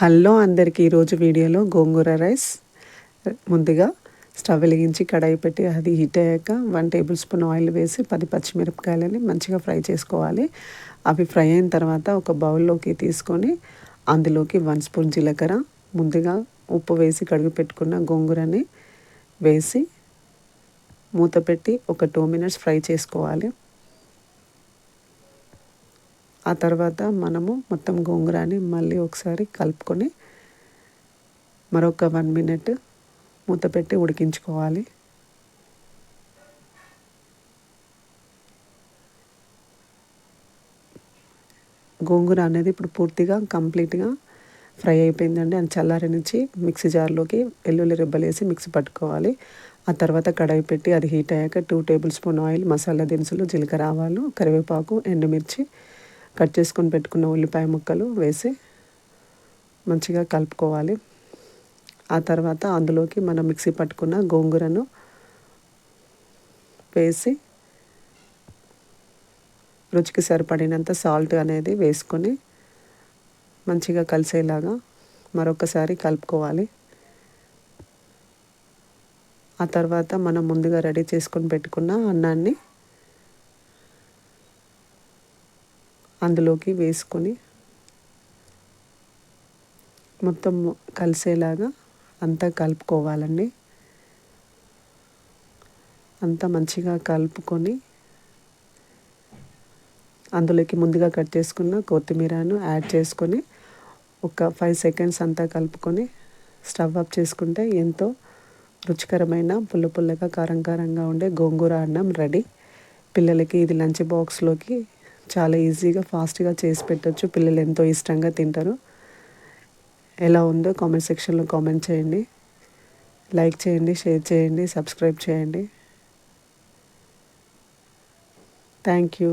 Hello అందరికీ ఈరోజు వీడియోలో గోంగూర రైస్. ముందుగా స్టవ్ వెలిగించి కడాయి పెట్టి అది హీట్ అయ్యాక 1 టేబుల్ స్పూన్ ఆయిల్ వేసి 10 పచ్చిమిరపకాయలని మంచిగా ఫ్రై చేసుకోవాలి. అవి ఫ్రై అయిన తర్వాత ఒక బౌల్లోకి తీసుకొని అందులోకి 1 స్పూన్ జీలకర్ర, ముందుగా ఉప్పు వేసి కడిగి పెట్టుకున్న గోంగూరని వేసి మూత పెట్టి ఒక 2 మినిట్స్ ఫ్రై చేసుకోవాలి. ఆ తర్వాత మనము మొత్తం గోంగూరని మళ్ళీ ఒకసారి కలుపుకొని మరొక 1 మినిట్ మూత పెట్టి ఉడికించుకోవాలి. గోంగూర అనేది ఇప్పుడు పూర్తిగా కంప్లీట్గా ఫ్రై అయిపోయిందండి. అది చల్లారనిచ్చి మిక్సీ జార్లోకి వెల్లుల్లి రెబ్బలు వేసి మిక్సీ పట్టుకోవాలి. ఆ తర్వాత కడాయి పెట్టి అది హీట్ అయ్యాక 2 టేబుల్ స్పూన్ ఆయిల్, మసాలా దినుసులు, జీలకర్ర, ఆవాలు, కరివేపాకు, ఎండుమిర్చి, కట్ చేసుకొని పెట్టుకున్న ఉల్లిపాయ ముక్కలు వేసి మంచిగా కలుపుకోవాలి. ఆ తర్వాత అందులోకి మనం మిక్సీ పట్టుకున్న గోంగూరను వేసి రుచికి సరిపడినంత సాల్ట్ అనేది వేసుకొని మంచిగా కలిసేలాగా మరొకసారి కలుపుకోవాలి. ఆ తర్వాత మనం ముందుగా రెడీ చేసుకొని పెట్టుకున్న అన్నాన్ని అందులోకి వేసుకొని మొత్తం కలిసేలాగా అంతా కలుపుకోవాలండి. అంతా మంచిగా కలుపుకొని అందులోకి ముందుగా కట్ చేసుకున్న కొత్తిమీరను యాడ్ చేసుకొని ఒక 5 సెకండ్స్ అంతా కలుపుకొని స్టవ్ ఆఫ్ చేసుకుంటే ఎంతో రుచికరమైన పుల్లగా కారంగా ఉండే గోంగూర అన్నం రెడీ. పిల్లలకి ఇది లంచ్ బాక్స్లోకి చాలా ఈజీగా ఫాస్ట్గా చేసి పెట్టొచ్చు. పిల్లలు ఎంతో ఇష్టంగా తింటారు. ఎలా ఉందో కామెంట్ సెక్షన్లో కామెంట్ చేయండి. లైక్ చేయండి, షేర్ చేయండి, సబ్స్క్రైబ్ చేయండి. Thank you.